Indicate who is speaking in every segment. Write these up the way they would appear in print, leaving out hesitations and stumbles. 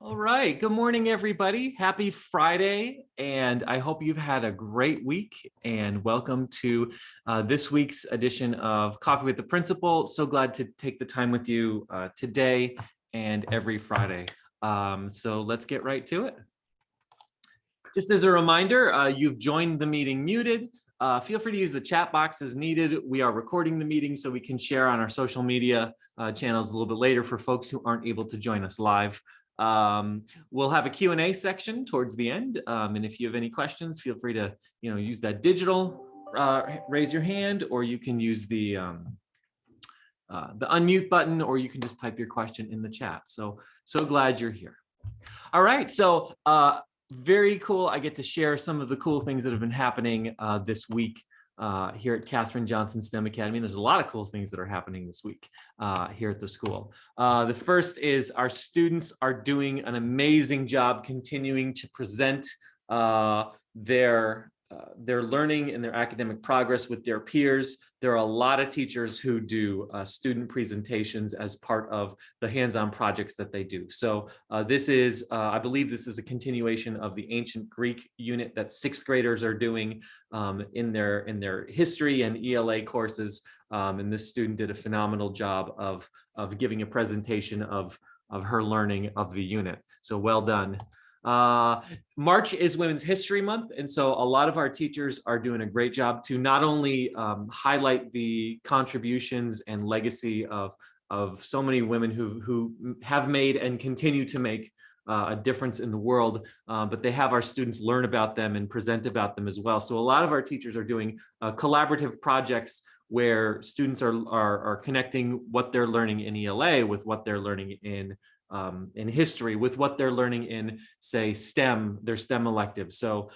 Speaker 1: All right. Good morning, everybody. Happy Friday. And I hope you've had a great week. And welcome to this week's edition of Coffee with the Principal. So glad to take the time with you today and every Friday. So let's get right to it. Just as a reminder, you've joined the meeting muted. Feel free to use the chat box as needed. We are recording the meeting so we can share on our social media channels a little bit later for folks who aren't able to join us live. We'll have a Q&A section towards the end. And if you have any questions, feel free to use that digital raise your hand, or you can use the unmute button, or you can just type your question in the chat. So glad you're here. All right, so very cool. I get to share some of the cool things that have been happening this week here at Katherine Johnson STEM Academy. And there's a lot of cool things that are happening this week here at the school. The first is our students are doing an amazing job continuing to present their learning and their academic progress with their peers. There are a lot of teachers who do student presentations as part of the hands-on projects that they do. So this is, I believe this is a continuation of the ancient Greek unit that sixth graders are doing in their history and ELA courses. And this student did a phenomenal job of giving a presentation of her learning of the unit. So well done. March is Women's History Month, and so a lot of our teachers are doing a great job to not only highlight the contributions and legacy of so many women who have made and continue to make a difference in the world, but they have our students learn about them and present about them as well. So a lot of our teachers are doing collaborative projects where students are connecting what they're learning in ELA with what they're learning in history, with what they're learning in, say, STEM, their STEM electives. So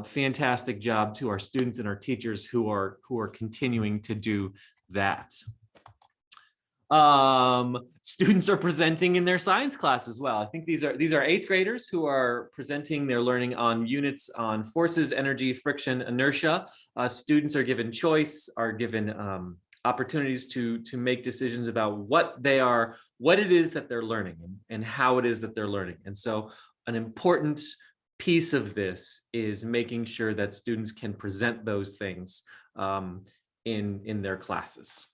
Speaker 1: fantastic job to our students and our teachers who are continuing to do that. Students are presenting in their science class as well. I think these are eighth graders who are presenting their learning on units on forces, energy, friction, inertia. Students are given choice, are given opportunities to make decisions about what it is that they're learning and how it is that they're learning. And so an important piece of this is making sure that students can present those things in their classes.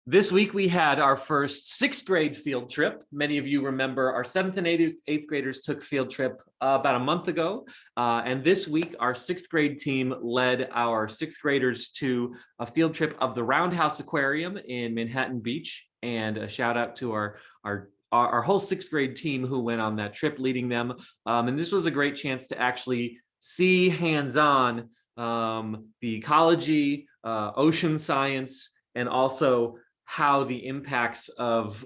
Speaker 1: This week, we had our first sixth grade field trip. Many of you remember our seventh and eighth graders took field trip about a month ago. And this week, our sixth grade team led our sixth graders to a field trip of the Roundhouse Aquarium in Manhattan Beach. And a shout out to our whole sixth grade team who went on that trip, leading them. And this was a great chance to actually see hands-on the ecology, ocean science, and also how the impacts of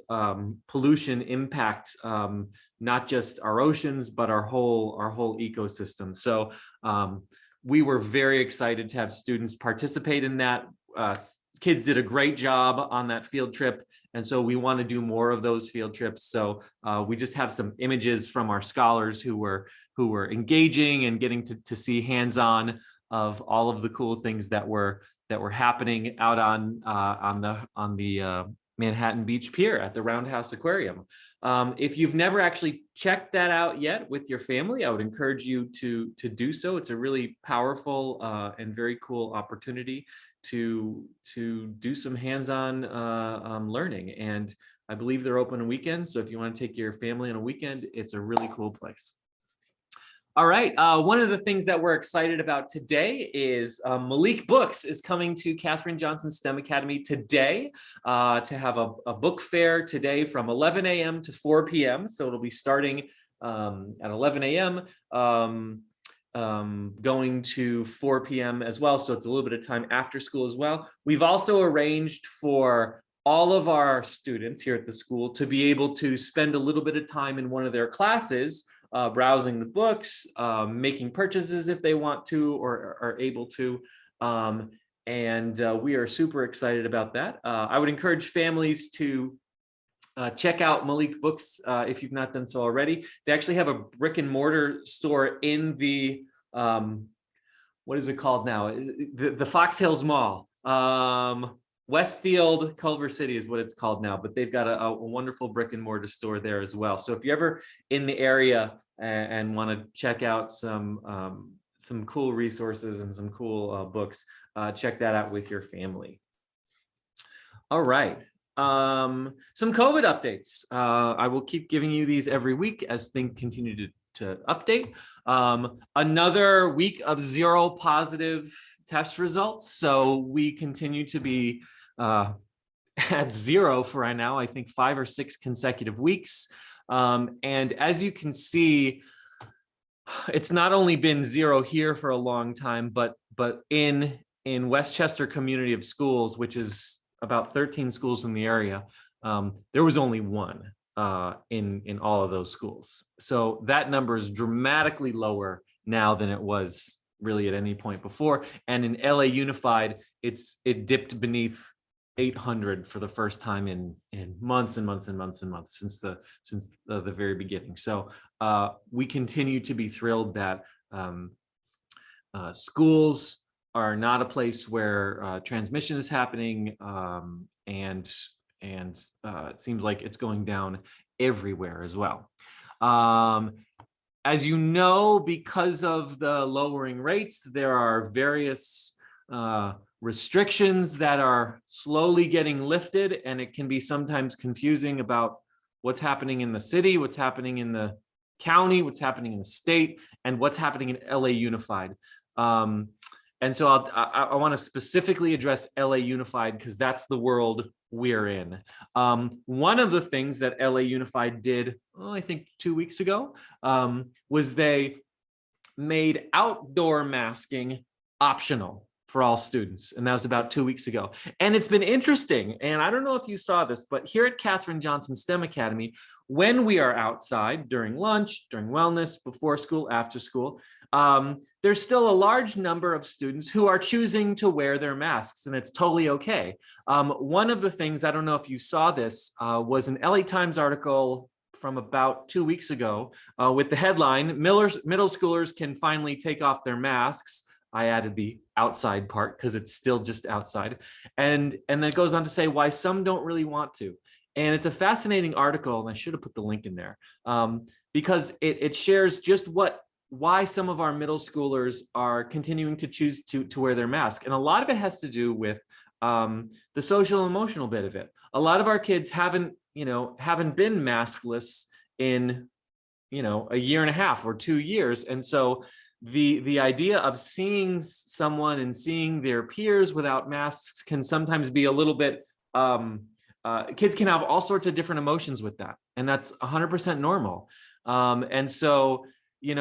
Speaker 1: pollution impact not just our oceans, but our whole ecosystem. So we were very excited to have students participate in that. Kids did a great job on that field trip. And so we want to do more of those field trips. So we just have some images from our scholars who were engaging and getting to see hands-on of all of the cool things that were happening out on the Manhattan Beach Pier at the Roundhouse Aquarium. If you've never actually checked that out yet with your family, I would encourage you to do so. It's a really powerful and very cool opportunity to do some hands-on learning. And I believe they're open on weekends. So if you want to take your family on a weekend, it's a really cool place. All right, one of the things that we're excited about today is Malik Books is coming to Katherine Johnson STEM Academy today to have a book fair today from 11 a.m. to 4 p.m. So it'll be starting at 11 a.m. Going to 4 p.m. as well. So it's a little bit of time after school as well. We've also arranged for all of our students here at the school to be able to spend a little bit of time in one of their classes browsing the books, making purchases if they want to or are able to. And we are super excited about that. I would encourage families to check out Malik Books if you've not done so already. They actually have a brick and mortar store in the, what is it called now? The Fox Hills Mall. Westfield Culver City is what it's called now, but they've got a wonderful brick and mortar store there as well. So if you're ever in the area and want to check out some cool resources and some cool books, check that out with your family. All right. Some COVID updates. I will keep giving you these every week as things continue to update. Another week of 0 positive test results. So we continue to be at 0 for right now, I think 5 or 6 consecutive weeks. And as you can see, it's not only been 0 here for a long time, but in Westchester community of schools, which is about 13 schools in the area, there was only 1 in all of those schools. So that number is dramatically lower now than it was really at any point before. And in LA Unified, it dipped beneath 800 for the first time in months and months and months and months since the very beginning. So we continue to be thrilled that schools are not a place where transmission is happening, and it seems like it's going down everywhere as well. As you know, because of the lowering rates, there are various restrictions that are slowly getting lifted, and it can be sometimes confusing about what's happening in the city, what's happening in the county, what's happening in the state, and what's happening in LA Unified. And so I want to specifically address LA Unified because that's the world we're in. One of the things that LA Unified did, I think 2 weeks ago, was they made outdoor masking optional for all students. And that was about 2 weeks ago. And it's been interesting. And I don't know if you saw this, but here at Katherine Johnson STEM Academy, when we are outside during lunch, during wellness, before school, after school, there's still a large number of students who are choosing to wear their masks, and it's totally okay. One of the things, I don't know if you saw this, was an LATimes article from about 2 weeks ago with the headline, middle schoolers can finally take off their masks. I added the outside part because it's still just outside. And then it goes on to say why some don't really want to. And it's a fascinating article, and I should have put the link in there, because it shares just why some of our middle schoolers are continuing to choose to wear their mask. And a lot of it has to do with the social and emotional bit of it. A lot of our kids haven't been maskless in, a year and a half or 2 years. And so the idea of seeing someone and seeing their peers without masks can sometimes be a little bit, kids can have all sorts of different emotions with that. And that's 100% normal. And so,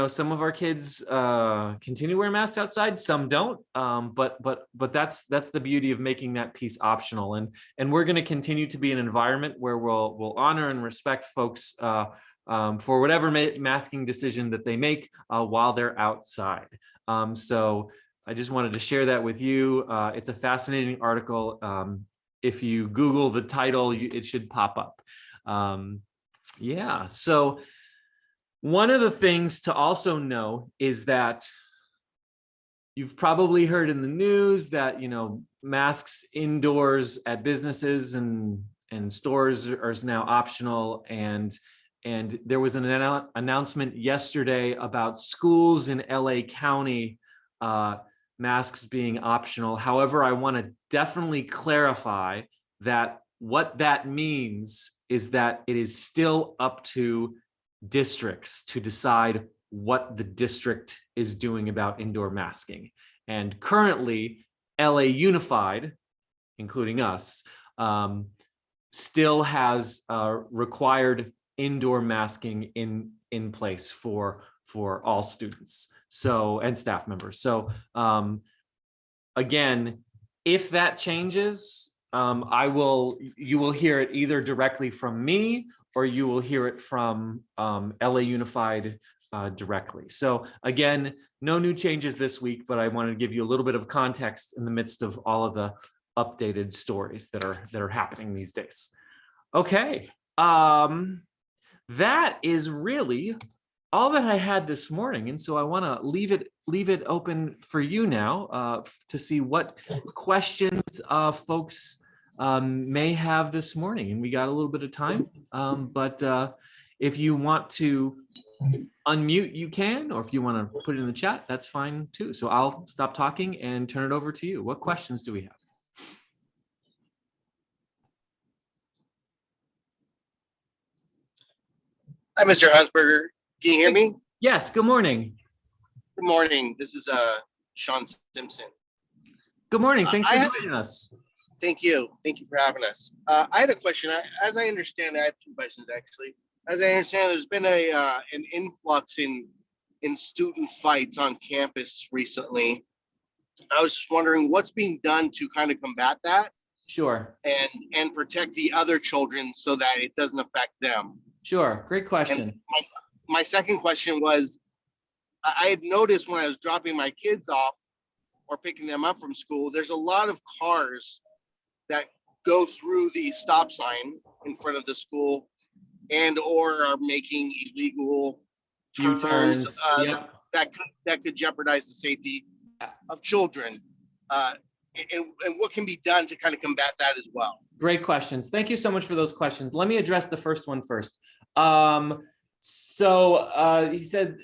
Speaker 1: some of our kids continue wearing masks outside, some don't, but that's the beauty of making that piece optional. And we're going to continue to be an environment where we'll honor and respect folks for whatever masking decision that they make while they're outside. So I just wanted to share that with you. It's a fascinating article. If you Google the title, it should pop up. Yeah, so one of the things to also know is that you've probably heard in the news that, masks indoors at businesses and stores are now optional. And there was an announcement yesterday about schools in LA County, masks being optional. However, I want to definitely clarify that what that means is that it is still up to districts to decide what the district is doing about indoor masking. And currently, LA Unified, including us, still has required indoor masking in place for all students, and staff members. So again, if that changes, you will hear it either directly from me or you will hear it from LA Unified directly. So again, no new changes this week, but I wanted to give you a little bit of context in the midst of all of the updated stories that are happening these days. Okay, that is really all that I had this morning, and so I want to leave it open for you now to see what questions folks may have this morning, and we got a little bit of time. But if you want to unmute, you can, or if you want to put it in the chat, that's fine too. So I'll stop talking and turn it over to you. What questions do we have?
Speaker 2: Hi, Mr. Hunsberger. Can you hear me?
Speaker 1: Yes, good morning.
Speaker 2: Good morning. This is Sean Simpson.
Speaker 1: Good morning. Thanks for joining us.
Speaker 2: Thank you. Thank you for having us. I had a question. As I understand, I have two questions actually. As I understand, there's been an influx in student fights on campus recently. I was just wondering what's being done to kind of combat that.
Speaker 1: Sure.
Speaker 2: And protect the other children so that it doesn't affect them.
Speaker 1: Sure. Great question.
Speaker 2: And my second question was, I had noticed when I was dropping my kids off or picking them up from school, there's a lot of cars that go through the stop sign in front of the school and or are making illegal turns
Speaker 1: Yep.
Speaker 2: that could jeopardize the safety of children. And what can be done to kind of combat that as well?
Speaker 1: Great questions. Thank you so much for those questions. Let me address the first one first. He said,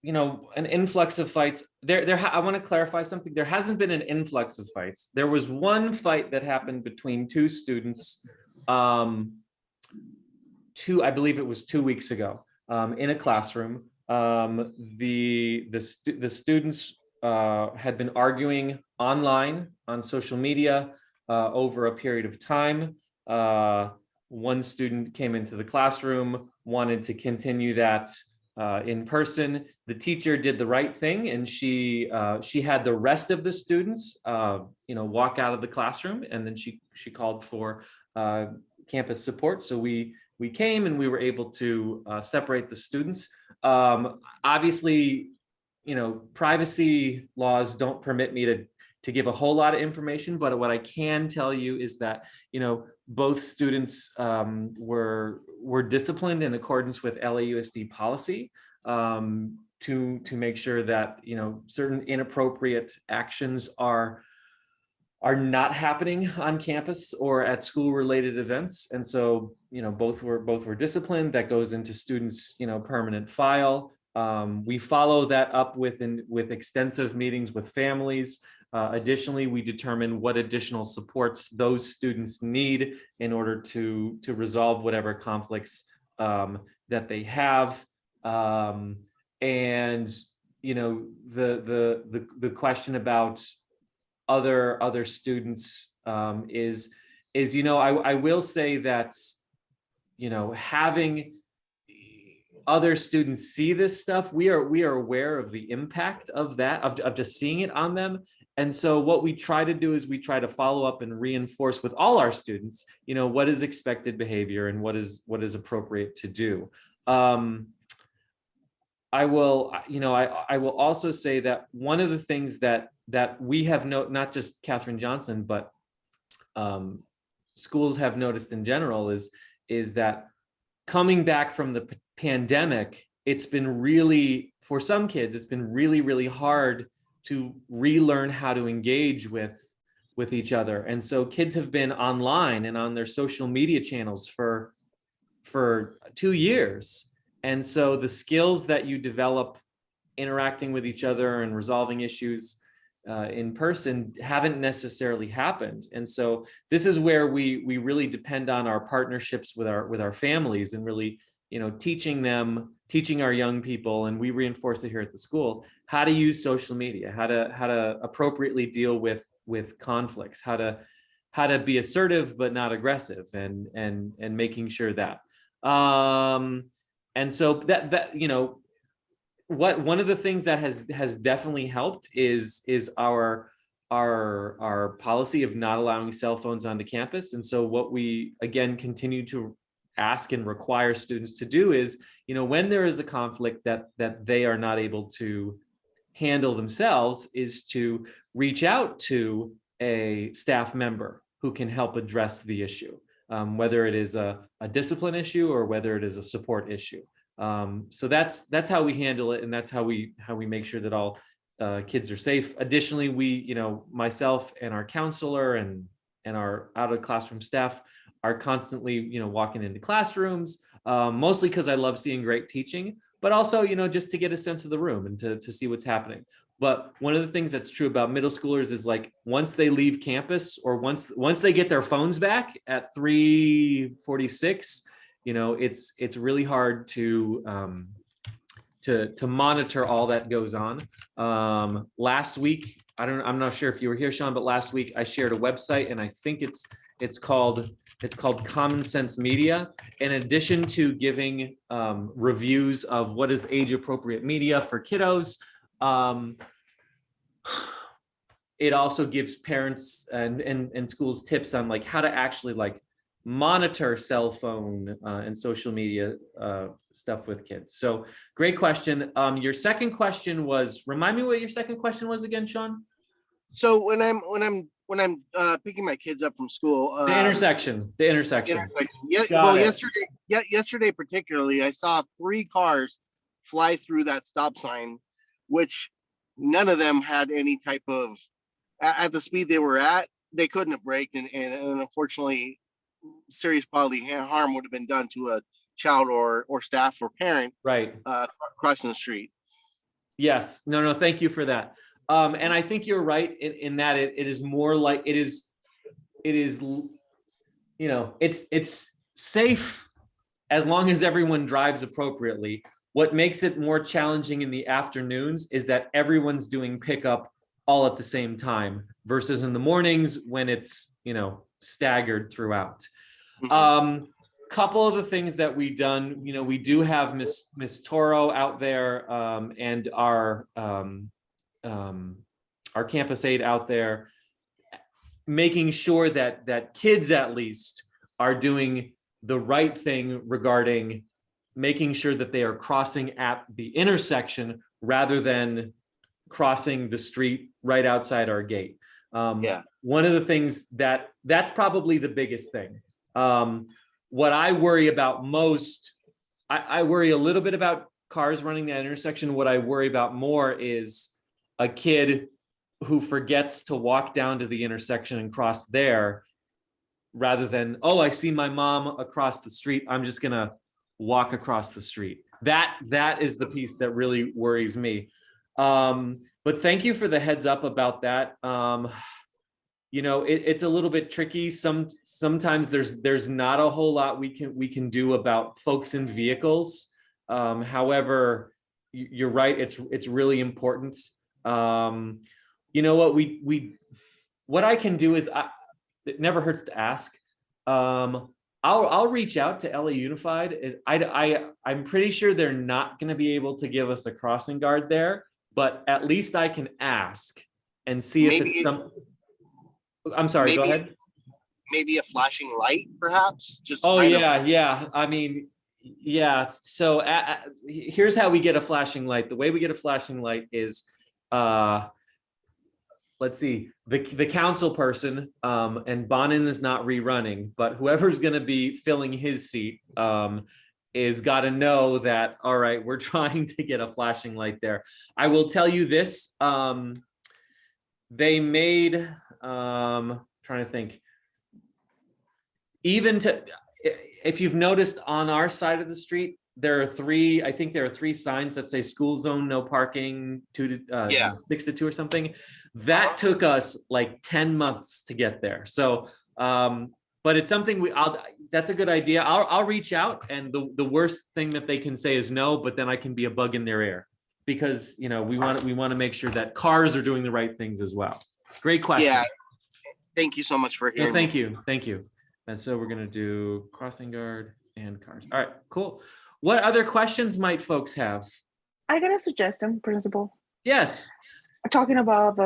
Speaker 1: an influx of fights. I want to clarify something. There hasn't been an influx of fights. There was one fight that happened between two students, I believe it was 2 weeks ago, in a classroom. The students had been arguing online on social media over a period of time. One student came into the classroom, wanted to continue that in person. The teacher did the right thing, and she had the rest of the students walk out of the classroom, and then she called for campus support. So we came and we were able to separate the students. Obviously, privacy laws don't permit me to give a whole lot of information, but what I can tell you is that, both students were disciplined in accordance with LAUSD policy to make sure that, certain inappropriate actions are not happening on campus or at school related events. And so, both were disciplined. That goes into students, permanent file. We follow that up with extensive meetings with families. Additionally, we determine what additional supports those students need in order to resolve whatever conflicts that they have. The question about other students is I will say that having other students see this stuff, we are aware of the impact of that, of just seeing it on them. And so what we try to do is we try to follow up and reinforce with all our students, what is expected behavior and what is appropriate to do. I will also say that one of the things that we have not just Katherine Johnson, but schools have noticed in general is that coming back from the pandemic, it's been really, for some kids, it's been really, really hard to relearn how to engage with each other. And so kids have been online and on their social media channels for 2 years. And so the skills that you develop interacting with each other and resolving issues in person haven't necessarily happened. And so this is where we really depend on our partnerships with our families and really, teaching our young people, and we reinforce it here at the school, how to use social media, how to appropriately deal with conflicts, how to be assertive but not aggressive, and making sure that. And so that one of the things that has definitely helped is our policy of not allowing cell phones onto campus. And so what we again continue to ask and require students to do is, when there is a conflict that they are not able to handle themselves, is to reach out to a staff member who can help address the issue, whether it is a discipline issue or whether it is a support issue. So that's how we handle it, and that's how we make sure that all kids are safe. Additionally, we, myself and our counselor and and our out of classroom staff are constantly, walking into classrooms, mostly because I love seeing great teaching, but also, just to get a sense of the room and to see what's happening. But one of the things that's true about middle schoolers is like once they leave campus or once they get their phones back at 3:46, it's really hard to monitor all that goes on. Last week, I'm not sure if you were here, Sean, but last week I shared a website, and I think it's called Common Sense Media. In addition to giving reviews of what is age appropriate media for kiddos, it also gives parents and schools tips on like how to actually like monitor cell phone and social media stuff with kids. So great question. Your second question was, remind me what your second question was again, Sean?
Speaker 2: So when I'm picking my kids up from school,
Speaker 1: The intersection.
Speaker 2: Yeah. Well, yesterday particularly, I saw 3 cars fly through that stop sign, which none of them had any type of, at the speed they were at, they couldn't have braked, and unfortunately, serious bodily harm would have been done to a child or staff or parent
Speaker 1: Right.
Speaker 2: Crossing the street.
Speaker 1: Yes. No, thank you for that. And I think you're right in that it is more like it is, it's safe as long as everyone drives appropriately. What makes it more challenging in the afternoons is that everyone's doing pickup all at the same time versus in the mornings when it's, staggered throughout.
Speaker 2: Mhm.
Speaker 1: Couple of the things that we've done, we do have Miss Toro out there, and our campus aide out there, making sure that kids at least are doing the right thing regarding making sure that they are crossing at the intersection rather than crossing the street right outside our gate. One of the things that's probably the biggest thing. What I worry about most, I worry a little bit about cars running that intersection. What I worry about more is a kid who forgets to walk down to the intersection and cross there rather than, oh, I see my mom across the street, I'm just gonna walk across the street. That is the piece that really worries me. But thank you for the heads up about that. It's a little bit tricky. Sometimes there's not a whole lot we can do about folks in vehicles. However, you're right. It's really important. What I can do is it never hurts to ask. I'll reach out to LA Unified. I'm pretty sure they're not going to be able to give us a crossing guard there, but at least I can ask and see if it's some. I'm sorry, go ahead.
Speaker 2: Maybe a flashing light, perhaps. Just
Speaker 1: yeah. I mean, yeah. So here's how we get a flashing light. The way we get a flashing light is, let's see, the council person, and Bonin is not rerunning, but whoever's going to be filling his seat is got to know that, all right, we're trying to get a flashing light there. I will tell you this, they made, trying to think, even to, if you've noticed on our side of the street, there are 3 signs that say school zone, no parking, 6 to 2 or something. That took us like 10 months to get there. So, but it's something that's a good idea. I'll reach out, and the worst thing that they can say is no, but then I can be a bug in their ear because, we want to make sure that cars are doing the right things as well. Great question.
Speaker 2: Yeah. Thank you so much for hearing.
Speaker 1: Thank you. And so we're going to do crossing guard and cars. All right, cool. What other questions might folks have?
Speaker 3: I got a suggestion, Principal.
Speaker 1: Yes.
Speaker 3: Talking about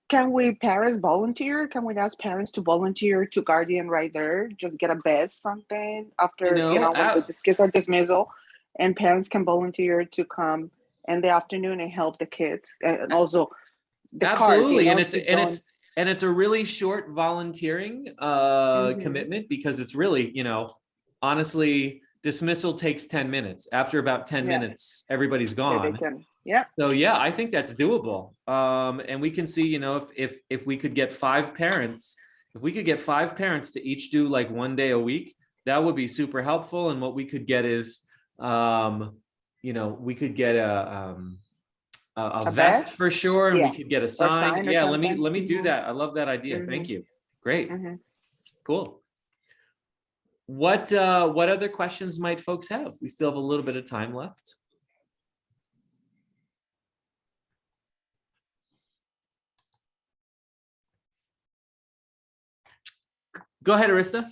Speaker 3: can we parents volunteer? Can we ask parents to volunteer to guardian right there? Just get a vest, something after, when the kids are dismissal, and parents can volunteer to come in the afternoon and help the kids, and also the
Speaker 1: absolutely
Speaker 3: cars,
Speaker 1: and it's a really short volunteering commitment, because it's really, honestly, dismissal takes 10 minutes. After about 10 minutes, everybody's gone. So yeah, I think that's doable. And we can see, if we could get 5 parents if we could get 5 parents to each do like 1 day a week, that would be super helpful. And what we could get is, we could get a vest for sure, and we could get a sign. Yeah, let me do that. I love that idea. Thank you. Great. Cool. What other questions might folks have? We still have a little bit of time left. Go ahead, Arista.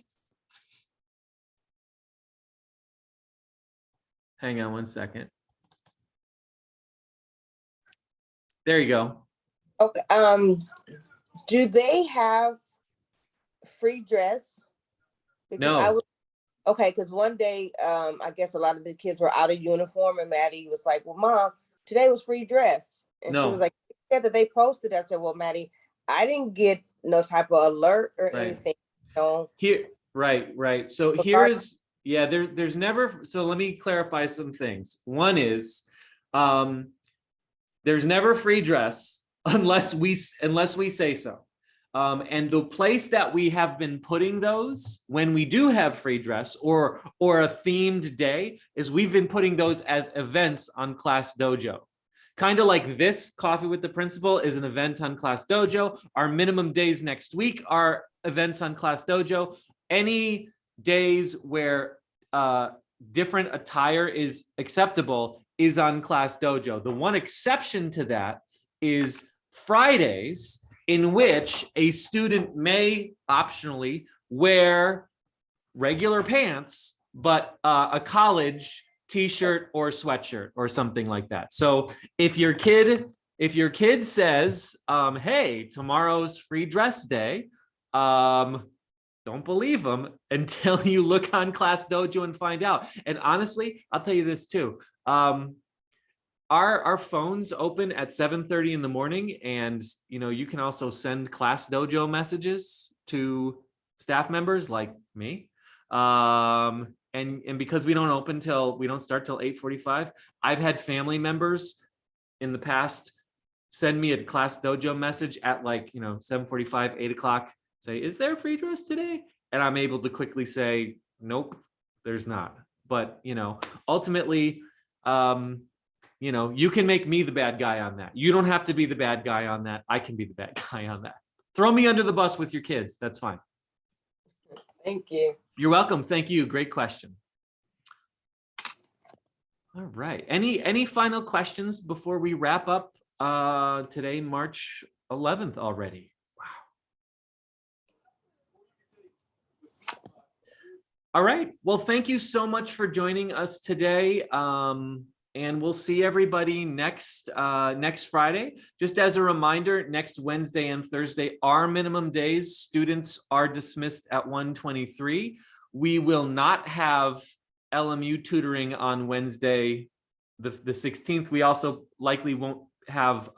Speaker 1: Hang on one second. There you go.
Speaker 4: Okay. Do they have free dress? Because
Speaker 1: No.
Speaker 4: Okay, because one day, I guess a lot of the kids were out of uniform, and Maddie was like, "Well, Mom, today was free dress," and she was like, "Said that they posted." I said, "Well, Maddie, I didn't get no type of alert or anything."
Speaker 1: Here, right. So here's, there's never. So let me clarify some things. One is, there's never free dress unless we say so. And the place that we have been putting those when we do have free dress or a themed day is we've been putting those as events on Class Dojo. Kind of like this Coffee with the Principal is an event on Class Dojo. Our minimum days next week are events on Class Dojo. Any days where different attire is acceptable is on Class Dojo. The one exception to that is Fridays, in which a student may optionally wear regular pants, but a college t-shirt or sweatshirt or something like that. So if your kid says, hey, tomorrow's free dress day, don't believe them until you look on Class Dojo and find out. And honestly, I'll tell you this too. Our phones open at 7:30 in the morning, and you can also send Class Dojo messages to staff members like me. And because we don't start till 8:45, I've had family members in the past send me a Class Dojo message at 7:45, 8 o'clock, say, is there free dress today? And I'm able to quickly say, nope, there's not. But ultimately, you can make me the bad guy on that. You don't have to be the bad guy on that. I can be the bad guy on that. Throw me under the bus with your kids. That's fine.
Speaker 4: Thank you.
Speaker 1: You're welcome. Thank you. Great question. All right. Any final questions before we wrap up today, March 11th already? Wow. All right. Well, thank you so much for joining us today. And we'll see everybody next Friday. Just as a reminder, next Wednesday and Thursday are minimum days. Students are dismissed at 1:23. We will not have LMU tutoring on Wednesday, the 16th. We also likely won't have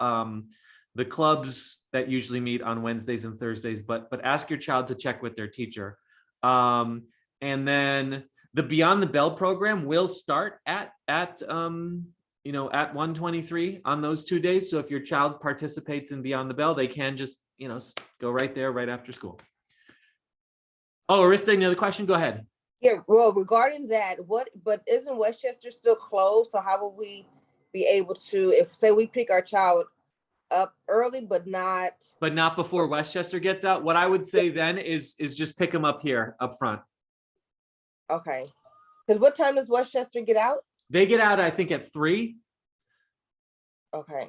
Speaker 1: the clubs that usually meet on Wednesdays and Thursdays, but ask your child to check with their teacher. And then the Beyond the Bell program will start at 1:23 on those 2 days. So if your child participates in Beyond the Bell, they can just go right there right after school. Oh, Arista, any other question? Go ahead.
Speaker 4: Yeah, well, regarding that, but isn't Westchester still closed? So how will we be able to, if say we pick our child up early, but not
Speaker 1: before Westchester gets out? What I would say then is just pick them up here up front.
Speaker 4: Okay. Because what time does Westchester get out?
Speaker 1: They get out, I think, at 3.
Speaker 4: Okay.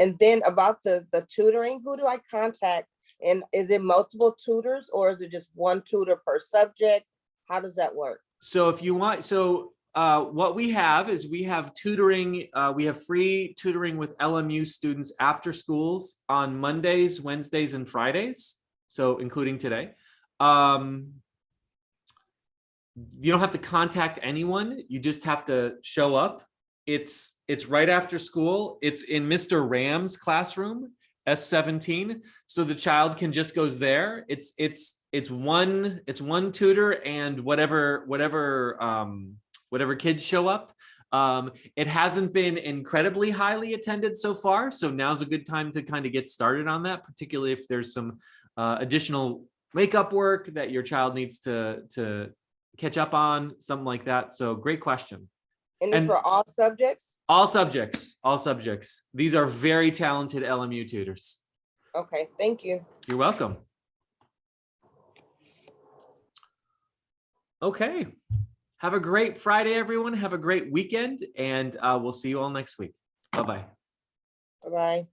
Speaker 4: And then about the tutoring, who do I contact? And is it multiple tutors or is it just one tutor per subject? How does that work?
Speaker 1: So if you want, what we have is we have tutoring. We have free tutoring with LMU students after schools on Mondays, Wednesdays, and Fridays. So including today. You don't have to contact anyone. You just have to show up. It's right after school. It's in Mr. Ram's classroom, S17. So the child can just goes there. It's one tutor and whatever kids show up. It hasn't been incredibly highly attended so far. So now's a good time to kind of get started on that, particularly if there's some additional makeup work that your child needs to catch up on, something like that. So great question.
Speaker 4: And it's for all subjects?
Speaker 1: All subjects, all subjects. These are very talented LMU tutors.
Speaker 4: Okay, thank you.
Speaker 1: You're welcome. Okay. Have a great Friday, everyone. Have a great weekend, and we'll see you all next week. Bye-bye.
Speaker 4: Bye-bye.